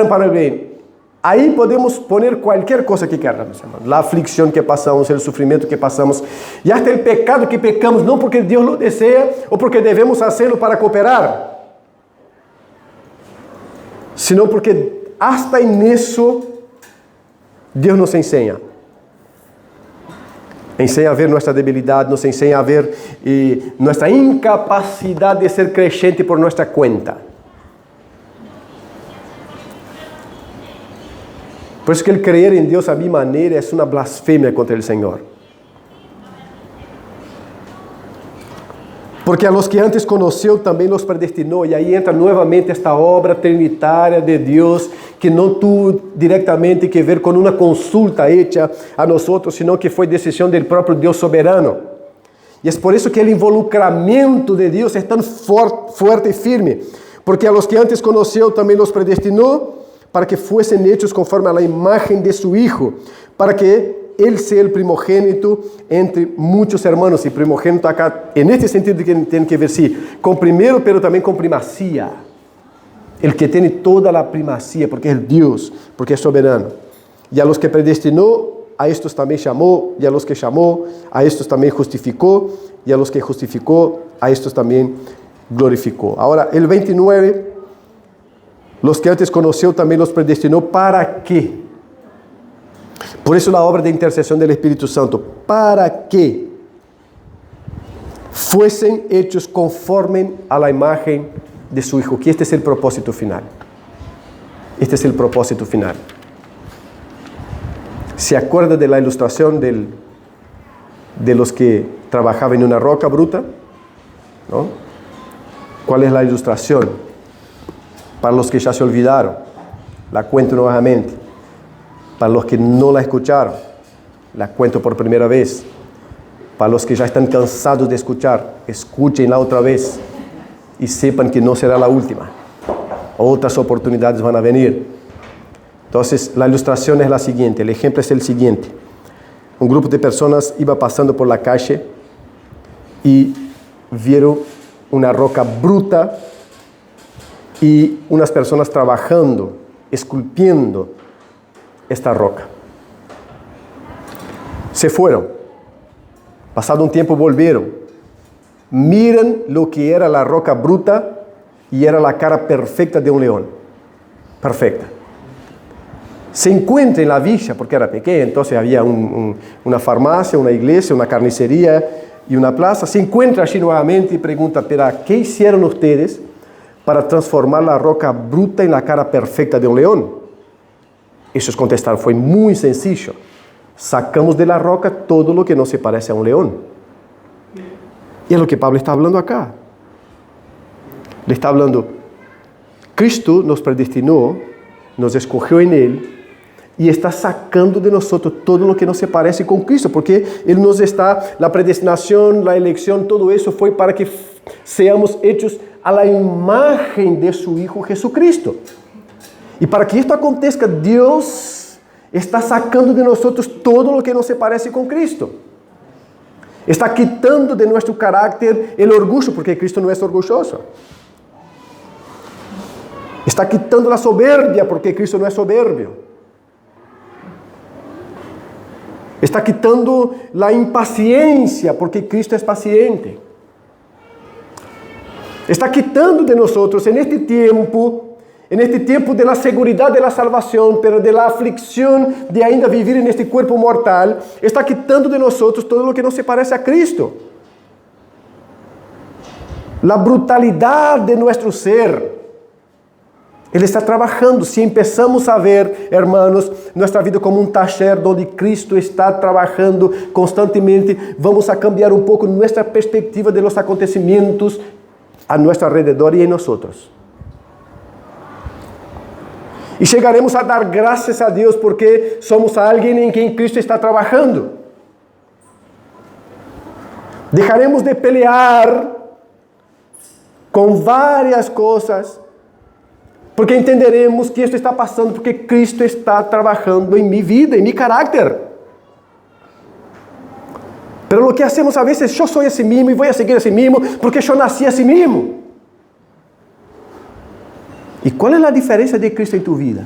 para el bien. Ahí podemos poner cualquier cosa que queramos, hermano. La aflicción que pasamos, el sufrimiento que pasamos, y hasta el pecado que pecamos, no porque Dios lo desea o porque debemos hacerlo para cooperar, sino porque hasta en eso Dios nos enseña. Enseña a ver nuestra debilidad, nos enseña a ver nuestra incapacidad de ser creyente por nuestra cuenta. Por eso que el creer en Dios a mi manera es una blasfemia contra el Señor. Porque a los que antes conoció también los predestinó. Y ahí entra nuevamente esta obra trinitaria de Dios que no tuvo directamente que ver con una consulta hecha a nosotros, sino que fue decisión del propio Dios soberano. Y es por eso que el involucramiento de Dios es tan fuerte y firme. Porque a los que antes conoció también los predestinó para que fuesen hechos conforme a la imagen de su Hijo, para que Él sea el primogénito entre muchos hermanos. Y primogénito acá, en este sentido que tiene que ver, sí, con primero, pero también con primacía. El que tiene toda la primacía, porque es Dios, porque es soberano. Y a los que predestinó, a estos también llamó, y a los que llamó, a estos también justificó, y a los que justificó, a estos también glorificó. Ahora, el 29, los que antes conoció también los predestinó, ¿para qué? Por eso la obra de intercesión del Espíritu Santo, para que fuesen hechos conforme a la imagen de su Hijo, que este es el propósito final. Este es el propósito final. ¿Se acuerda de la ilustración de los que trabajaban en una roca bruta, ¿no? ¿Cuál es la ilustración? Para los que ya se olvidaron, la cuento nuevamente. Para los que no la escucharon, la cuento por primera vez. Para los que ya están cansados de escuchar, escúchenla otra vez y sepan que no será la última. Otras oportunidades van a venir. Entonces, la ilustración es la siguiente, el ejemplo es el siguiente. Un grupo de personas iba pasando por la calle y vieron una roca bruta y unas personas trabajando, esculpiendo esta roca. Se fueron. Pasado un tiempo volvieron. Miran lo que era la roca bruta y era la cara perfecta de un león. Perfecta. Se encuentra en la villa, porque era pequeña, entonces había una farmacia, una iglesia, una carnicería y una plaza. Se encuentra allí nuevamente y pregunta, pero ¿qué hicieron ustedes para transformar la roca bruta en la cara perfecta de un león? Ellos contestaron, fue muy sencillo. Sacamos de la roca todo lo que no se parece a un león. Y es lo que Pablo está hablando acá. Le está hablando, Cristo nos predestinó, nos escogió en Él, y está sacando de nosotros todo lo que no se parece con Cristo, porque Él nos está, la predestinación, la elección, todo eso fue para que seamos hechos a la imagen de su Hijo Jesucristo. Y para que esto acontezca, Dios está sacando de nosotros todo lo que no se parece con Cristo. Está quitando de nuestro carácter el orgullo, porque Cristo no es orgulloso. Está quitando la soberbia, porque Cristo no es soberbio. Está quitando la impaciencia, porque Cristo es paciente. Está quitando de nosotros en este tiempo de la seguridad de la salvación, pero de la aflicción de ainda vivir en este cuerpo mortal, está quitando de nosotros todo lo que no se parece a Cristo. La brutalidad de nuestro ser. Él está trabajando. Si empezamos a ver, hermanos, nuestra vida como un taller donde Cristo está trabajando constantemente, vamos a cambiar un poco nuestra perspectiva de los acontecimientos a nuestro alrededor y en nosotros. Y llegaremos a dar gracias a Dios porque somos alguien en quien Cristo está trabajando. Dejaremos de pelear con varias cosas porque entenderemos que esto está pasando porque Cristo está trabajando en mi vida, en mi carácter. Pero lo que hacemos a veces, yo soy así mismo y voy a seguir así mismo porque yo nací así mismo. ¿Y cuál es la diferencia de Cristo en tu vida?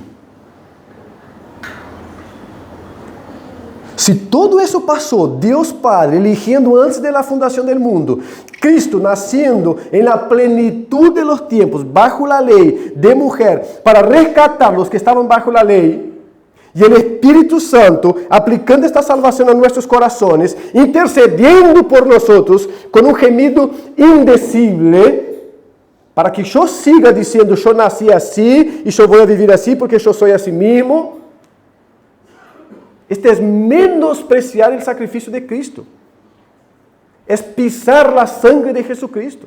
Si todo eso pasó, Dios Padre eligiendo antes de la fundación del mundo, Cristo naciendo en la plenitud de los tiempos, bajo la ley de mujer, para rescatar los que estaban bajo la ley, y el Espíritu Santo aplicando esta salvación a nuestros corazones, intercediendo por nosotros con un gemido indecible, para que yo siga diciendo, yo nací así y yo voy a vivir así porque yo soy así mismo. Este es menospreciar el sacrificio de Cristo. Es pisar la sangre de Jesucristo.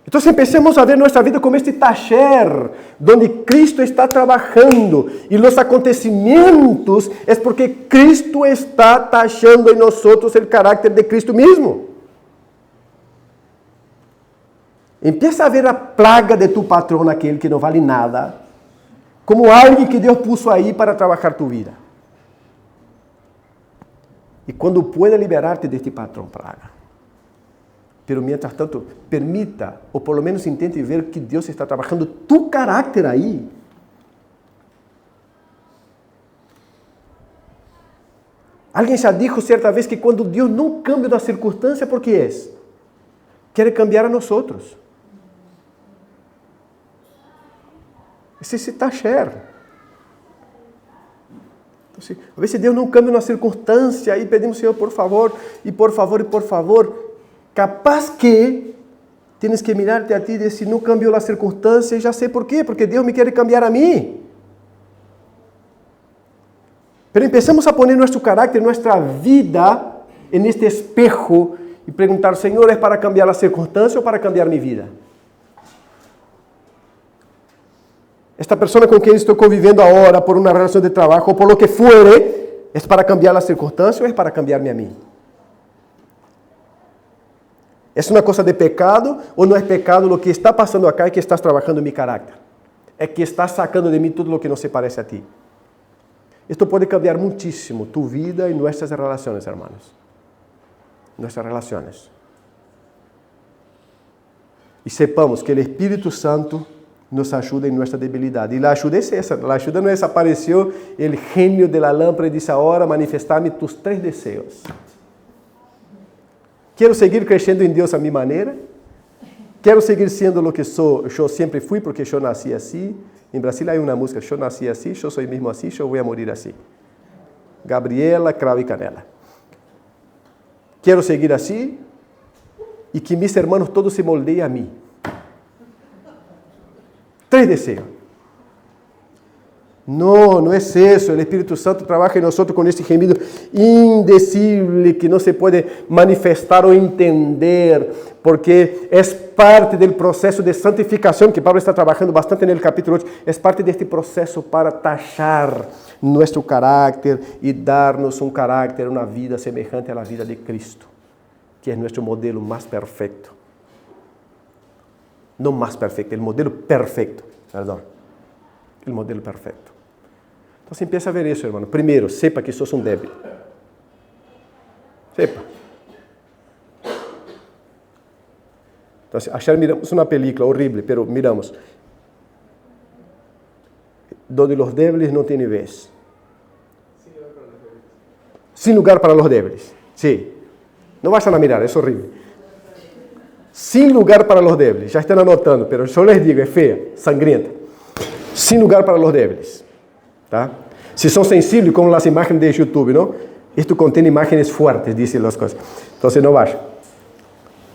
Entonces empecemos a ver nuestra vida como este taller donde Cristo está trabajando y los acontecimientos es porque Cristo está tallando en nosotros el carácter de Cristo mismo. Empieza a ver a plaga de tu patrón, aquele que não vale nada, como alguém que Deus puso aí para trabalhar tu vida. E quando pueda liberar-te deste patrão, praga. Pero mientras tanto, permita, ou pelo menos intente ver que Deus está trabalhando tu carácter aí. Alguém já disse certa vez que quando Deus não cambia da circunstância, ¿por qué es? Quiere cambiar a nosotros. Es esse taller. Entonces, a veces Deus não cambia uma circunstância e pedimos, Senhor, por favor, e por favor, e por favor. Capaz que tienes que mirarte a ti e dizer, não cambiou a circunstância, e já sei por quê, porque Deus me quer cambiar a mim. Pero empecemos a poner nuestro carácter, nuestra vida en este espejo y preguntar, Señor, ¿es para cambiar la circunstancia o para cambiar mi vida? Esta persona con quien estoy conviviendo ahora por una relación de trabajo o por lo que fuere, ¿es para cambiar la circunstancia o es para cambiarme a mí? ¿Es una cosa de pecado o no es pecado lo que está pasando acá y que estás trabajando en mi carácter? Es que estás sacando de mí todo lo que no se parece a ti. Esto puede cambiar muchísimo tu vida y nuestras relaciones, hermanos. Nuestras relaciones. Y sepamos que el Espíritu Santo nos ayuda en nuestra debilidad. Y la ayuda es esa. La ayuda no es apareció el genio de la lámpara y dice, ahora manifestame tus 3 deseos. Quiero seguir creciendo en Dios a mi manera. Quiero seguir siendo lo que yo siempre fui porque yo nací así. En Brasil hay una música, yo nací así, yo soy mismo así, yo voy a morir así. Gabriela, Cravo y Canela. Quiero seguir así y que mis hermanos todos se moldeen a mí. 3 deseos. No, no es eso. El Espíritu Santo trabaja en nosotros con este gemido indecible que no se puede manifestar o entender, porque es parte del proceso de santificación que Pablo está trabajando bastante en el capítulo 8. Es parte de este proceso para tachar nuestro carácter y darnos un carácter, una vida semejante a la vida de Cristo, que es nuestro modelo más perfecto. No más perfecto, el modelo perfecto, perdón. El modelo perfecto. Entonces empieza a ver eso, hermano. Primero, sepa que sos un débil. Sepa. Entonces, ayer miramos una película horrible, pero miramos. Donde los débiles no tienen vez. Sin lugar para los débiles. Sí. No vayan a mirar, es horrible. Sin lugar para los débiles. Ya están anotando, pero yo les digo, es fea, sangrienta. Sin lugar para los débiles. ¿Tá? Si son sensibles como las imágenes de YouTube, ¿no? Esto contiene imágenes fuertes, dicen las cosas. Entonces no vayan.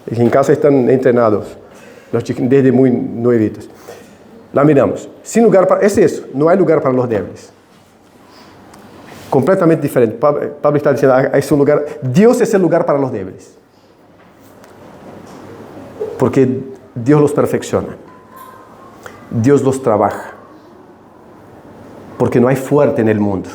En casa están entrenados, los chicos desde muy nuevitos. La miramos. Sin lugar para... Es eso, no hay lugar para los débiles. Completamente diferente. Pablo está diciendo, es un lugar... Dios es el lugar para los débiles. Porque Dios los perfecciona. Dios los trabaja. Porque no hay fuerte en el mundo.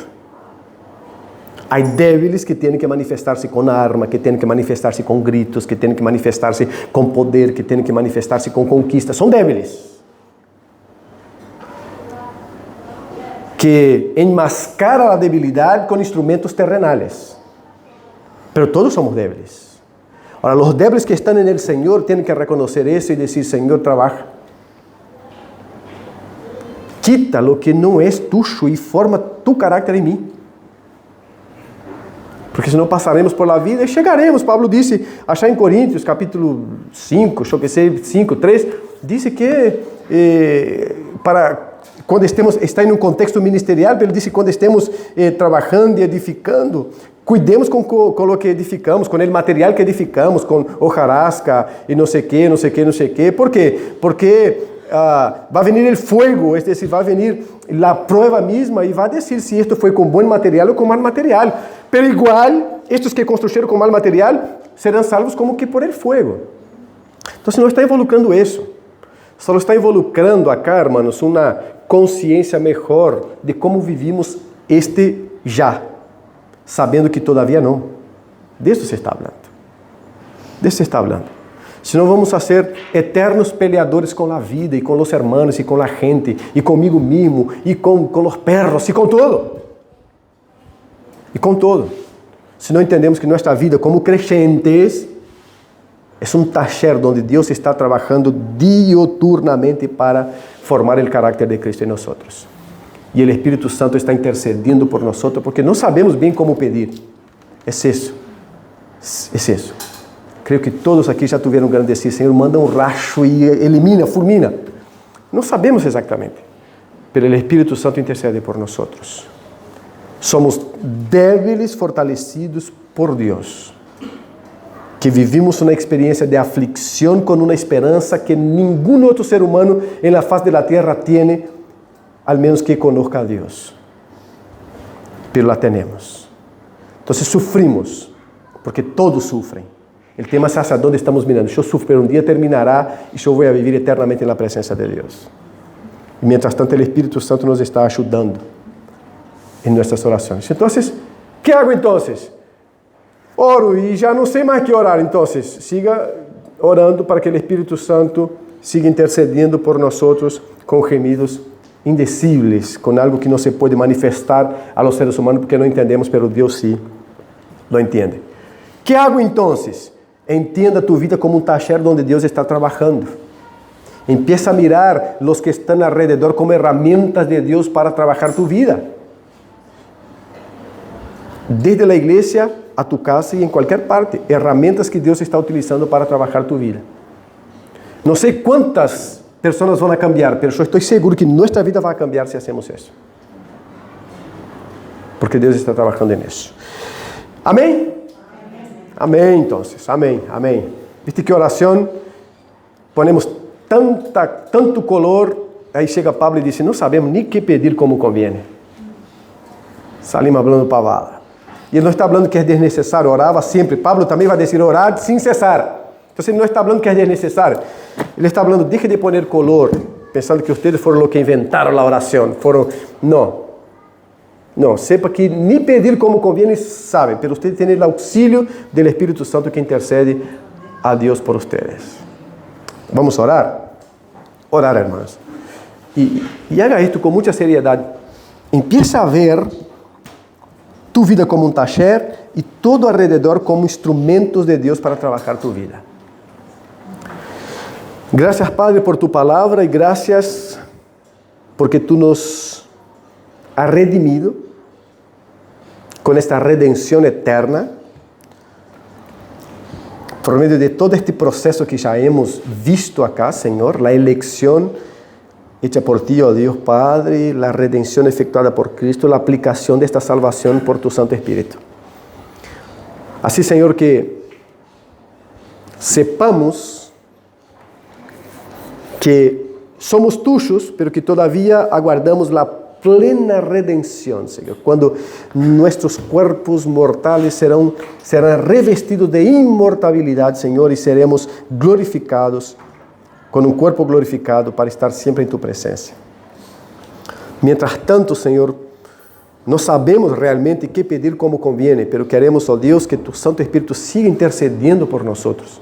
Hay débiles que tienen que manifestarse con arma, que tienen que manifestarse con gritos, que tienen que manifestarse con poder, que tienen que manifestarse con conquista. Son débiles. Que enmascara la debilidad con instrumentos terrenales. Pero todos somos débiles. Ahora, los débiles que están en el Señor tienen que reconocer eso y decir, Señor, trabaja. Quita lo que no es tuyo y forma tu carácter en mí. Porque senão passaremos por la vida e chegaremos. Pablo disse, achar em Coríntios, capítulo 5, eu que sei, 5, 3, disse que quando está em um contexto ministerial, ele disse que quando estemos trabalhando e edificando, cuidemos com o que edificamos, com o material que edificamos, com hojarasca e não sei o que, não sei o que, não sei o que. Por quê? Porque vai venir el fuego, es decir, vai venir la prueba misma y va a decir si esto fue con buen material o con mal material. Pero igual, estos que construyeron con mal material serán salvos como que por el fuego. Entonces no está involucrando eso. Solo está involucrando acá, hermanos, una conciencia mejor de cómo vivimos este ya, sabiendo que todavía no. De eso se está hablando. De eso se está hablando. Senão vamos a ser eternos peleadores com a vida e com os hermanos e com a gente e comigo mesmo e com os perros e com todo. E com todo. Se não entendemos que nossa vida como creyentes é um taller onde Deus está trabalhando dioturnamente para formar o carácter de Cristo em nós. E o Espírito Santo está intercedindo por nós porque não sabemos bem como pedir. É isso. É isso. Creio que todos aqui já tiveram um grande decir, Senhor, manda um racho e elimina, fulmina. Não sabemos exatamente, mas o Espírito Santo intercede por nós. Somos débiles fortalecidos por Deus, que vivimos uma experiência de aflicção com uma esperança que nenhum outro ser humano na faz da terra tem, al menos que conozca a Deus. pero la tenemos. Entonces sufrimos, porque todos sufren. El tema es hacia dónde estamos mirando. Yo sufro, pero un día terminará y yo voy a vivir eternamente en la presencia de Dios. Y mientras tanto el Espíritu Santo nos está ayudando en nuestras oraciones. Entonces, ¿qué hago entonces? Oro y ya no sé más qué orar. Entonces, siga orando para que el Espíritu Santo siga intercediendo por nosotros con gemidos indecibles, con algo que no se puede manifestar a los seres humanos porque no entendemos, pero Dios sí lo entiende. ¿Qué hago entonces? Entienda tu vida como un taller donde Dios está trabajando. Empieza a mirar los que están alrededor como herramientas de Dios para trabajar tu vida. Desde la iglesia a tu casa y en cualquier parte, herramientas que Dios está utilizando para trabajar tu vida. No sé cuántas personas van a cambiar, pero yo estoy seguro que nuestra vida va a cambiar si hacemos eso. Porque Dios está trabajando en eso. Amén. Amém, entonces, amém, amém. Viste que oração, ponemos tanto color, aí chega Pablo e diz, não sabemos nem que pedir como conviene. Salimos falando pavada. E ele não está falando que é desnecessário, orava sempre. Pablo também vai dizer orar sem cessar. Então ele não está falando que é desnecessário. Ele está falando, deixe de poner color, pensando que vocês foram os que inventaram a oração. Não, sepa que nem pedir como conviene sabe, pero usted tiene el auxilio del Espíritu Santo que intercede a Dios por ustedes. Vamos a orar? Orar, hermanos. Y haga esto con mucha seriedad. Empieza a ver tu vida como un taller y todo alrededor como instrumentos de Dios para trabajar tu vida. Gracias, Padre, por tu palabra y gracias porque tú nos has redimido con esta redención eterna por medio de todo este proceso que ya hemos visto acá, Señor, la elección hecha por ti, oh Dios Padre, la redención efectuada por Cristo, la aplicación de esta salvación por tu Santo Espíritu. Así, Señor, que sepamos que somos tuyos, pero que todavía aguardamos la plena redención, Señor, cuando nuestros cuerpos mortales serán revestidos de inmortalidad, Señor, y seremos glorificados con un cuerpo glorificado para estar siempre en tu presencia. Mientras tanto, Señor, no sabemos realmente qué pedir como conviene, pero queremos, oh Dios, que tu Santo Espíritu siga intercediendo por nosotros,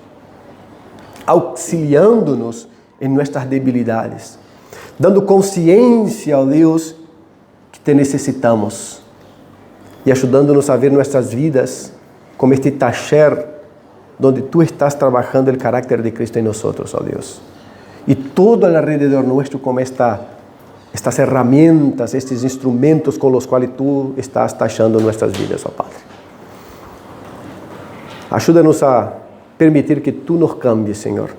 auxiliándonos en nuestras debilidades, dando consciência, ó Deus, que te necessitamos e ajudando-nos a ver nossas vidas como este taller donde tu estás trabalhando o caráter de Cristo em nós, ó Deus. E todo alrededor nuestro como estas herramientas, estes instrumentos com os quais tu estás taxando nossas vidas, ó Padre. Ajuda-nos a permitir que tu nos cambies, Senhor,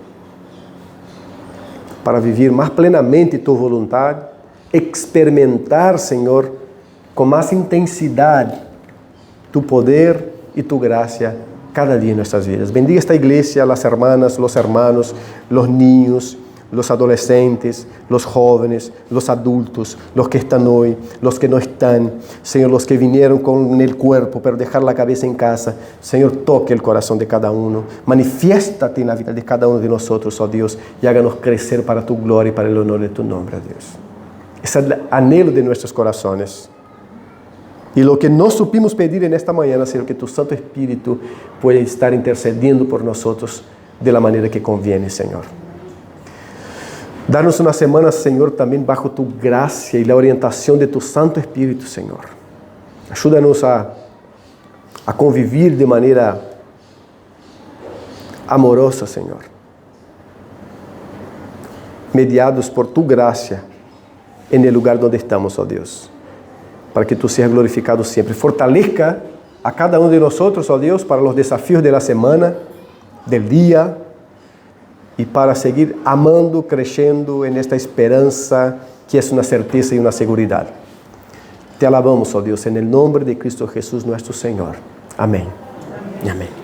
para viver mais plenamente tu vontade, experimentar, Senhor, com mais intensidade tu poder e tu graça cada dia em nossas vidas. Bendiga esta igreja, as hermanas, os hermanos, os niños, os adolescentes, os jóvenes, os adultos, os que estão hoje, os que não estão, Senhor, os que vinieron com o corpo, pero dejar a cabeça em casa. Senhor, toque o coração de cada um, manifiéstate na vida de cada um de nós, ó Deus, e háganos crescer para tu glória e para o honor de tu nome, ó Deus. Esse é o anhelo de nossos corações. E o que nós supimos pedir nesta manhã, Senhor, que tu Santo Espírito pueda estar intercediendo por nós de la maneira que conviene, Senhor. Dá-nos uma semana, Senhor, também bajo tu graça e a orientação de tu Santo Espírito, Senhor. Ajuda-nos a conviver de maneira amorosa, Senhor. Mediados por tu graça en lugar onde estamos, ó Deus. Para que tu seas glorificado sempre. Fortaleça a cada um de nós, ó Deus, para os desafios da semana, del dia, e para seguir amando, crescendo nesta esperança que é uma certeza e uma segurança. Te alabamos, ó Deus, em nome de Cristo Jesus, nosso Senhor. Amém. Amém.